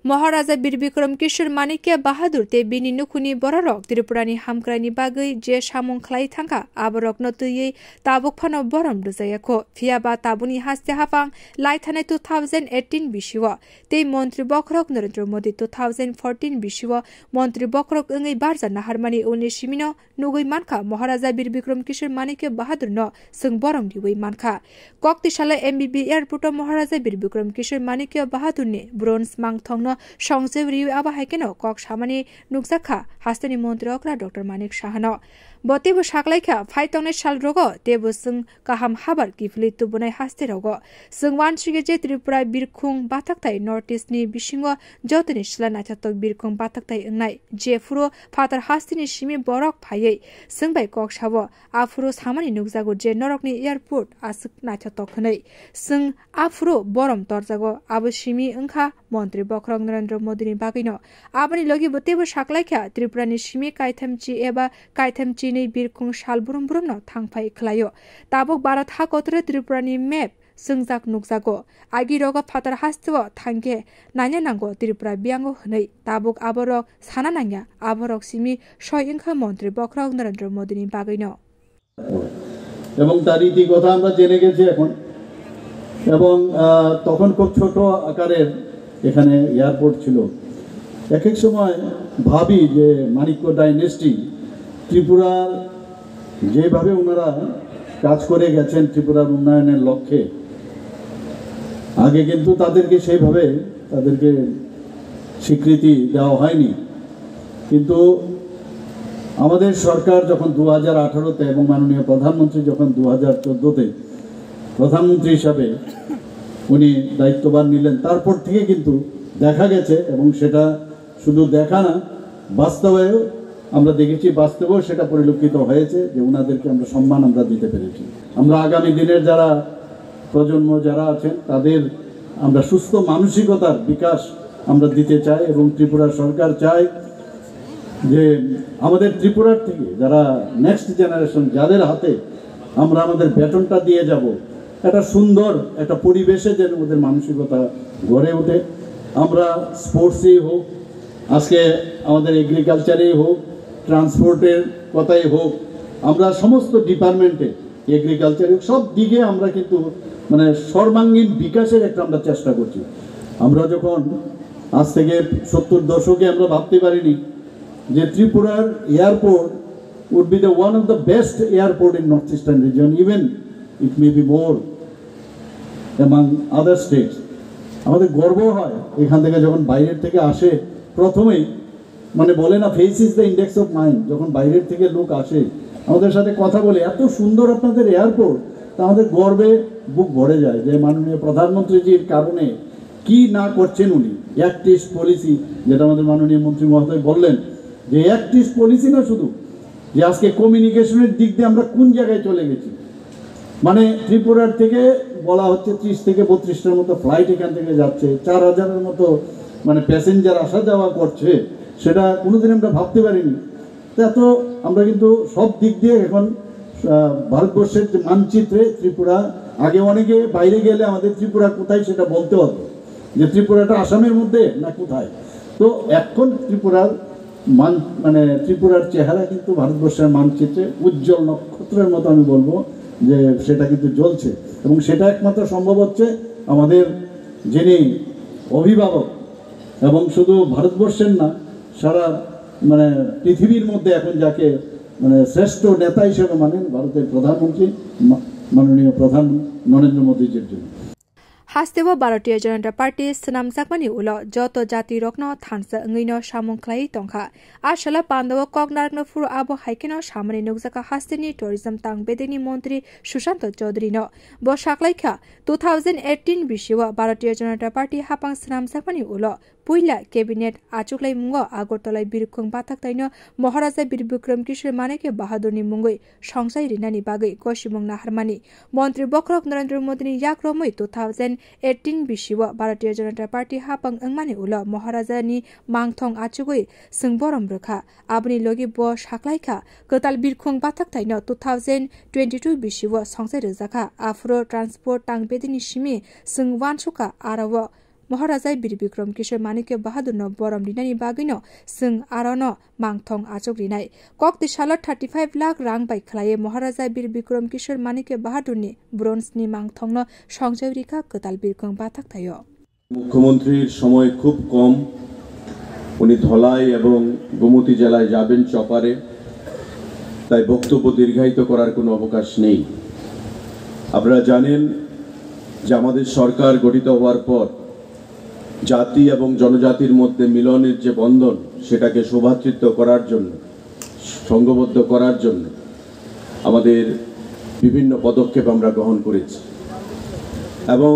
महाराजा बीर बिक्रम किशोर मानिक्य बाहादुर ते बिनि नुखुनि बररक त्रिपुरानि हामक्रानि बागै जे सामुं खलाई थांखा आबरक नतुयै ताबुक फानो बरम दुजायाखो फियाबा ताबुनि हास्ते हाफां लाइथाने 2018 बिशिव ते मन्त्री बखरक नरेंद्र मोदी 2014 बिशिव मन्त्री बखरक ओङै बारजा नाहारमानि उनि सिमिनो नुगै मानखा महाराजा बीर बिक्रम किशोर मानिक्य बाहादुर न सों बरम दिवै मानखा कक्तिशाला एमबीबी एयारपोर्ट महाराजा बीर बिक्रम किशोर मानिक्य बाहादुरनि ब्रोन्ज मांगथंग संसे रिउ आबा हाइकेनो कक सामानि नुकजाखा हास्तेनि मन्त्री अक्रा डॉक्टर मानिक शाहनो बतेबो साकलाइखा फाइतंने साल रोगो तेबो जों गाहाम हाबार किफलि तुबनाय हास्ते रोगो जों वानसिगे जे त्रिपुरा बिरखुं बाथाकथाय नर्थ ईस्टनि बिसिंगो जतनि सिला नाथातक बिरखुं बाथाकथाय ओंनाय जे फुरो फातार हास्तेनि सिमि बरक फायै जों बाय कक साबो आफुरो सामानि नुकजागो जे नरकनि एयारपोर्ट आसुक नाथातक हनै जों आफुरो बरम तरजागो आबो सिमि ओंखा मन्त्री बखरक नरेंद्र मोदीनि बागैनो आबनि लगी बतेबो साकलाइखा त्रिपुरानि सिमि काइथामची एबा काइथामची नै बिरखुं साल बुरुम बुरुम न थांफाय खलायो ताबुक भारत हाकतरे त्रिपुरानि मेप जोंजाक नुकजागो आगि रग फातार हास्तव थांगे नान्या नांगो त्रिपुरा बियांगो हनै ताबुक आबरक साना नांया आबरक सिमि सय इंखा मन्त्री बखरक नरेंद्र मोदीनि बागैनो এবং তার ইতি কথা আমরা জেনে গেছি এখন এবং তখন খুব ছোট আকারের এখানে এয়ারপোর্ট ছিল এক এক সময় ভাবি যে মানিক্য ডাইনেস্টি ত্রিপুরার যেভাবে ওনারা কাজ করে গেছেন ত্রিপুরার উন্নয়নের লক্ষ্যে আগে কিন্তু তাদেরকে সেইভাবে তাদেরকে স্বীকৃতি দেওয়া হয়নি কিন্তু আমাদের সরকার যখন 2018-তে এবং মাননীয় প্রধানমন্ত্রী যখন 2014-তে প্রধানমন্ত্রী হিসাবে উনি দায়িত্বভার নিলেন তারপর থেকে কিন্তু দেখা গেছে এবং সেটা শুধু দেখা না বাস্তবেও আমরা দেখেছি বাস্তবেও সেটা পরিলক্ষিত হয়েছে যে ওনাদেরকে আমরা সম্মান আমরা দিতে পেরেছি আমরা আগামী দিনের যারা প্রজন্ম যারা আছেন তাদের আমরা সুস্থ মানসিকতার বিকাশ আমরা দিতে চাই এবং ত্রিপুরা সরকার চায় যে আমাদের ত্রিপুরার থেকে যারা নেক্সট জেনারেশন যাদের হাতে আমরা আমাদের বেতনটা দিয়ে যাব একটা সুন্দর একটা পরিবেশে যেন ওদের মানসিকতা গড়ে ওঠে আমরা স্পোর্টসেই হোক আজকে আমাদের এগ্রিকালচারেই হোক ট্রান্সপোর্টের কথাই হোক আমরা সমস্ত ডিপার্টমেন্টে এগ্রিকালচারে সব দিকে আমরা কিন্তু মানে সর্বাঙ্গীন বিকাশের একটা আমরা চেষ্টা করছি আমরা যখন আজ থেকে 70 দশকে আমরা ভাবতে পারিনি যে ত্রিপুরার airport would be the one of the best airport in northeastern region even it may be more among other states আমাদের গর্ব হয় এখান থেকে যখন বাইরের থেকে আসে প্রথমেই মানে বলে না face is the index of mind যখন বাইরের থেকে লোক আসে আমাদের সাথে কথা বলে এত সুন্দর আপনাদের এয়ারপোর্ট তা আমাদের গর্বে বুক ভরে যায় যে মাননীয় প্রধানমন্ত্রীজির কারণে কি না করছেন উনি অ্যাক্ট ইস্ট পলিসি যেটা আমাদের মাননীয় মন্ত্রী মহোদয় বললেন যে অ্যাক্ট ইস্ট পলিসি না শুধু যে আজকে কমিউনিকেশনের দিক দিয়ে আমরা কোন জায়গায় চলে গেছি মানে ত্রিপুরার থেকে বলা হচ্ছে 30 থেকে 32টার মতো ফ্লাইট এখান থেকে যাচ্ছে 4000-এর মতো মানে প্যাসেঞ্জার আসা যাওয়া করছে সেটা কোনোদিন আমরা ভাবতে পারিনি তো আমরা কিন্তু সব দিক দিয়ে এখন ভারতবর্ষের যে মানচিত্রে ত্রিপুরা আগে অনেকে বাইরে গেলে আমাদের ত্রিপুরা কোথায় সেটা বলতে হতো যে ত্রিপুরাটা আসামের মধ্যে না কোথায় তো এখন ত্রিপুরার মানে ত্রিপুরার চেহারা কিন্তু ভারতবর্ষের মানচিত্রে উজ্জ্বল নক্ষত্রের মতো আমি বলবো যে সেটা কিন্তু জ্বলছে এবং সেটা একমাত্র সম্ভব হচ্ছে আমাদের যিনি অভিভাবক এবং শুধু ভারতবর্ষের না সারা মানে পৃথিবীর মধ্যে এখন যাকে মানে শ্রেষ্ঠ নেতা হিসেবে মানেন ভারতের প্রধানমন্ত্রী মাননীয় প্রধান নরেন্দ্র মোদীজির জন্য हास्तेबो भारतीय जनता पार्टी सनाम जाकमानि उलो जतो जाति रक्न थानसा ngैनो सामुंख्लाइ तंखा आशला पांडव कगनारनो फुर आबो हाइकेनो सामनि नुकजाका हास्तेनि टुरिज्म तांग बेदेनि मन्त्री सुशांत चौधरी नो बो साकलाइखा 2018 बिसिव भारतीय जनता पार्टी हापां सनाम जाकमानि उलो पुइला कैबिनेट आचुक्लाई मुंगो आगरतलाई बिरखुं बाथाकताइनो महाराजा बीर बिक्रम किशोर मानिक्य बाहादुरनि मुंगै संसाय रिनानि बागै कोशिमंग नाहारमानि मन्त्री बखरक नरेंद्र मोदीनि याक्रमै 2018 बिसिव भारतीय जनता पार्टी हापां अंगमानि उलो महाराजानि मांगथं आचुगै सोंबरम रोखा आबनि लगे ब साकलाइखा गताल बिरखुं बाथाकताइनो 2022 बिसिव संसाय रोजाखा आफरो ट्रान्सपोर्ट तांग बेदिनि सिमि सों वानसुका आराव महाराजा बीर बिक्रम किशोर माणिक्य बाहादुर न बरम दिनानि बागैनो जों आरनो मांथं आचक रिनाय कक दिसाल 35 लाख रां बाय खलाये महाराजा बीर बिक्रम किशोर माणिक्य बाहादुरनि ब्रन्जनि मांथंनो संजयरिका कताल बिरखं बाथाक थायो मुख्यमंत्रीर समय खूब कम उनी धलाई एवं गोमती জেলায় যাবেন চপারে তাই বক্তব্য দীর্ঘায়িত করার কোনো অবকাশ নেই আপনারা জানেন যে আমাদের সরকার গঠিত হওয়ার পর জাতি এবং জনজাতির মধ্যে মিলনের যে বন্ধন সেটাকে শোভাতৃত্ব করার জন্য সংঘবদ্ধ করার জন্য আমাদের বিভিন্ন পদক্ষেপ আমরা গ্রহণ করেছি এবং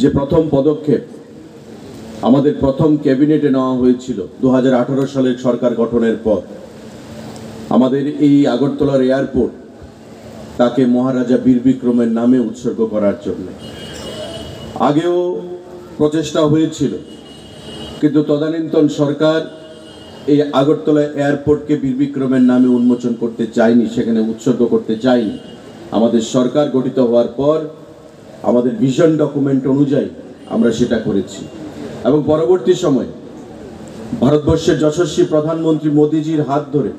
যে প্রথম পদক্ষেপ আমাদের প্রথম ক্যাবিনেটে নেওয়া হয়েছিল 2018 সালের সরকার গঠনের পর আমাদের এই আগরতলার এয়ারপোর্ট তাকে মহারাজা বীর বিক্রমের নামে উৎসর্গ করার জন্য আগেও প্রচেষ্টা হয়েছিল কিন্তু তদানীন্তন সরকার এই আগরতলা এয়ারপোর্টকে বীর বিক্রমের নামে উন্মোচন করতে চায়নি সেখানে উৎসর্গ করতে চায়নি আমাদের সরকার গঠিত হওয়ার পর আমাদের ভিশন ডকুমেন্ট অনুযায়ী আমরা সেটা করেছি এবং পরবর্তী সময়ে ভারতবর্ষের যশস্বী প্রধানমন্ত্রী মোদিজির হাত ধরে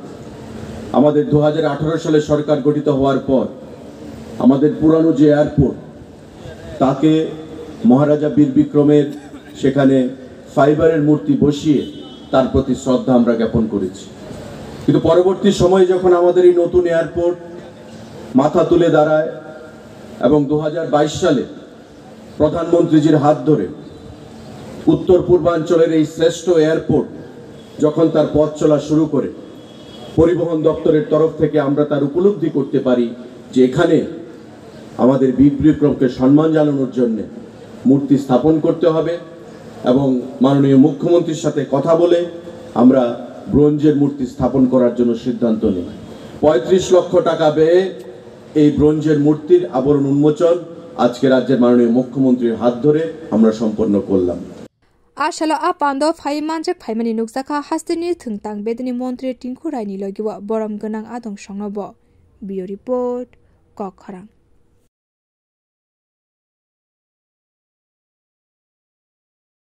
আমাদের 2018 সালে সরকার গঠিত হওয়ার পর আমাদের পুরানো যে এয়ারপোর্ট তাকে মহারাজা বীর বিক্রমের সেখানে ফাইবারের মূর্তি বসিয়ে তার প্রতি শ্রদ্ধা আমরা জ্ঞাপন করেছি কিন্তু পরবর্তী সময়ে যখন আমাদের এই নতুন এয়ারপোর্ট মাথা তুলে দাঁড়ায় এবং 2022 সালে প্রধানমন্ত্রীজির হাত ধরে উত্তর পূর্বাঞ্চলের এই শ্রেষ্ঠ এয়ারপোর্ট যখন তার পথ চলা শুরু করে পরিবহন দপ্তরের তরফ থেকে আমরা তার উপলব্ধি করতে পারি যে এখানে আমাদের বীর বিক্রমকে সম্মান জানানোর জন্য মূর্তি স্থাপন করতে হবে এবং মাননীয় মুখ্যমন্ত্রীর সাথে কথা বলে আমরা ব্রোঞ্জের মূর্তি স্থাপন করার জন্য সিদ্ধান্ত নিই 35 লক্ষ টাকা ব্যয়ে এই ব্রোঞ্জের মূর্তির আবরণ উন্মোচন আজকে রাজ্যের মাননীয় মুখ্যমন্ত্রীর হাত ধরে আমরা সম্পন্ন করলাম आशाला आपान्द फाइमानजक फाइमानि नुकसाखा हास्तिनि थुंतां बेदनि मन्त्रि टिंखु रायनि लगिवा बरम गोनां आदं संनब बियो रिपोर्ट कखरां।